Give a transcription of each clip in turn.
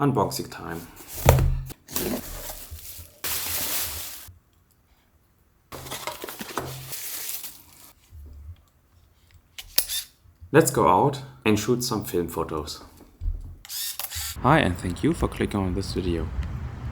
Unboxing time. Let's go out and shoot some film photos. Hi and thank you for clicking on this video.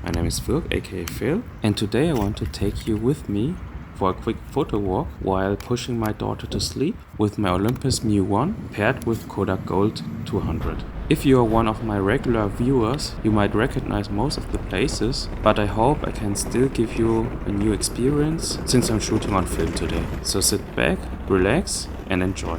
My name is Phil, aka Phil, and today I want to take you with me for a quick photo walk while pushing my daughter to sleep with my Olympus Mju 1 paired with Kodak Gold 200. If you are one of my regular viewers, you might recognize most of the places, but I hope I can still give you a new experience since I'm shooting on film today. So sit back, relax and enjoy.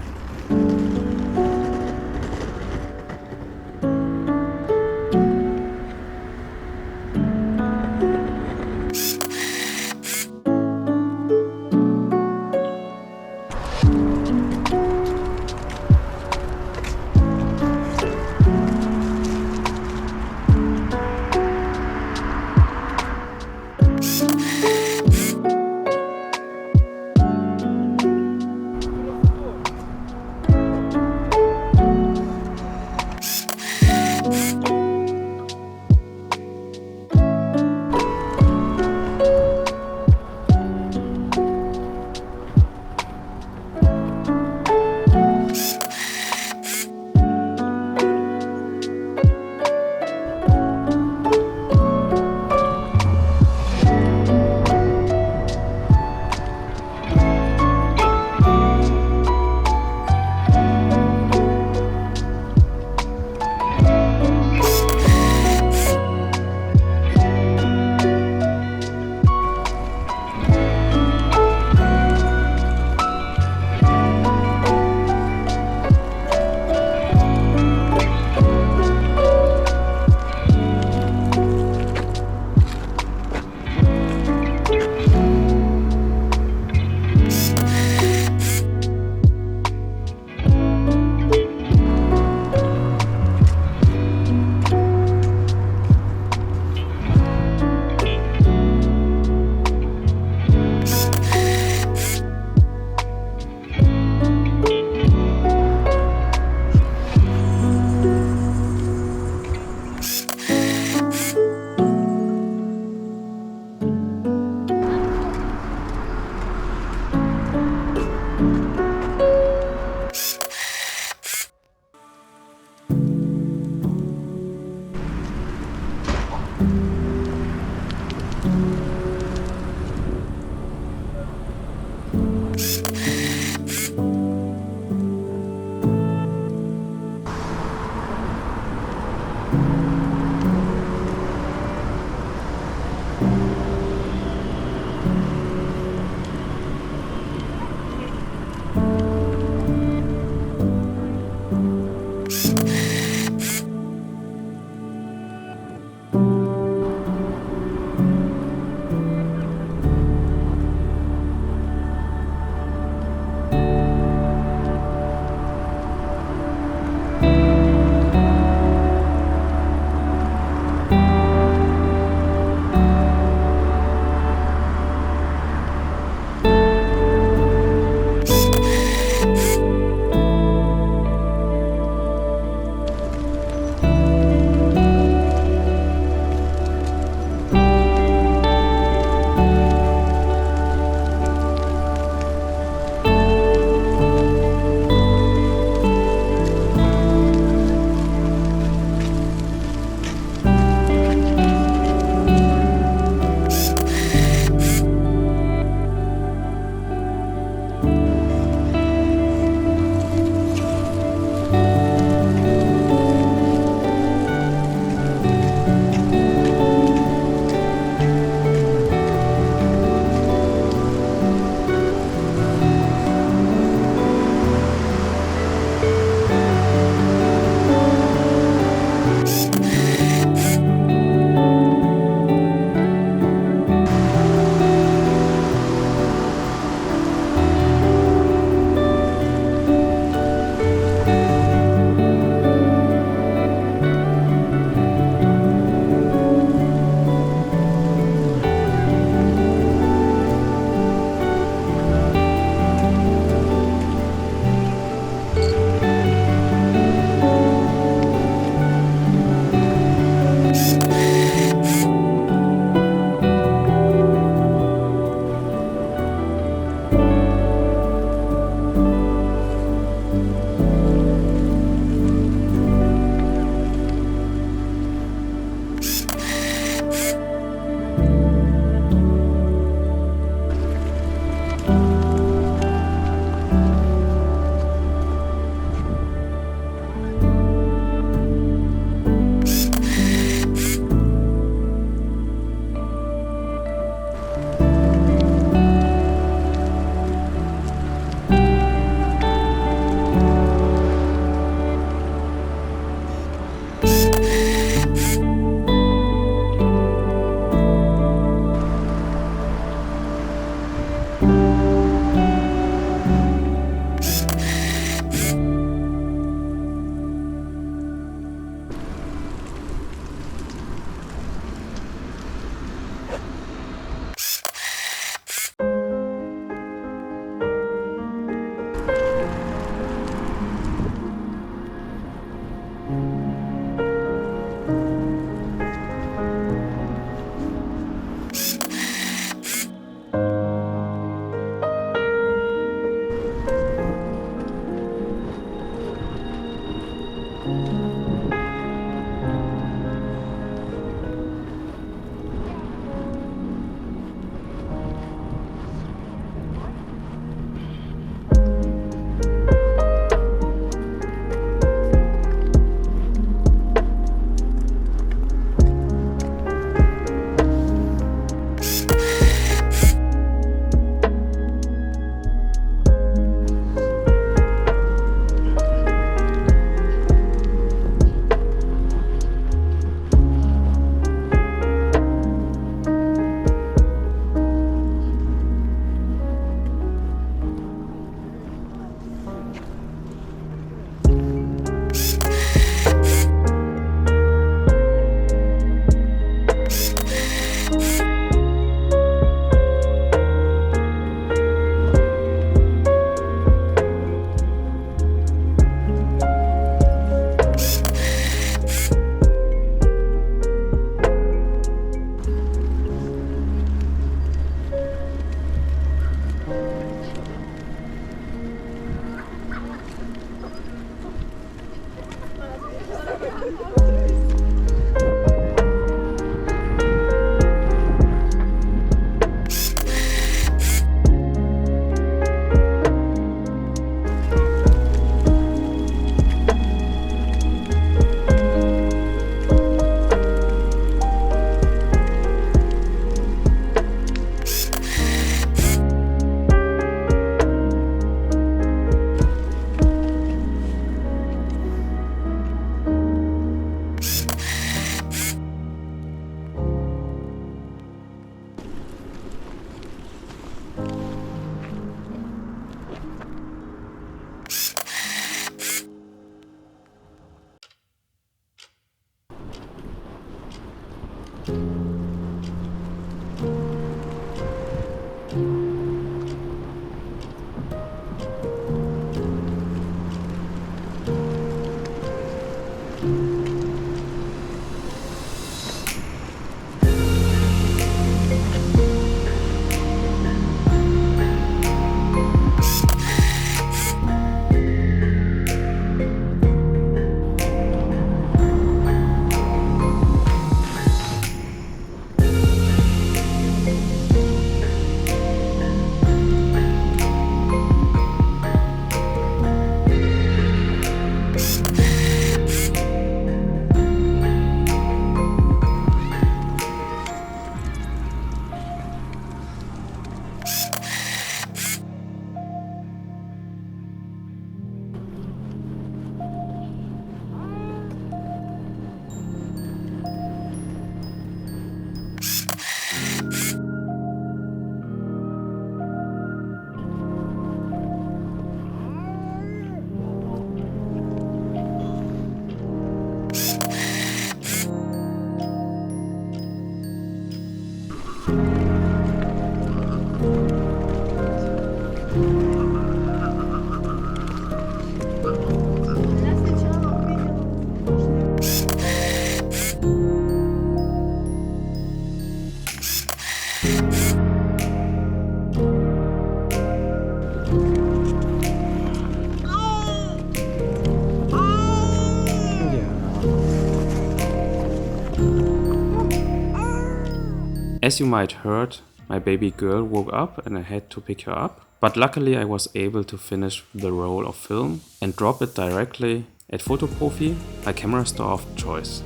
As you might heard, my baby girl woke up and I had to pick her up, but luckily I was able to finish the roll of film and drop it directly at Photo Profi, my camera store of choice.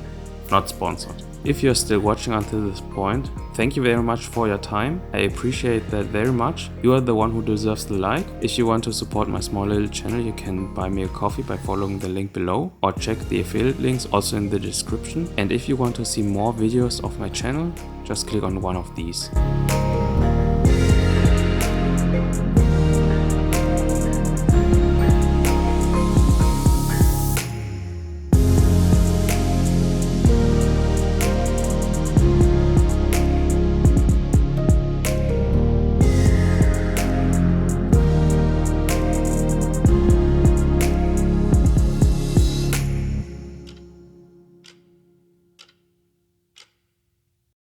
Not sponsored. If you're still watching until this point, thank you very much for your time. I appreciate that very much. You are the one who deserves the like. If you want to support my small little channel, you can buy me a coffee by following the link below or check the affiliate links also in the description. And if you want to see more videos of my channel, just click on one of these.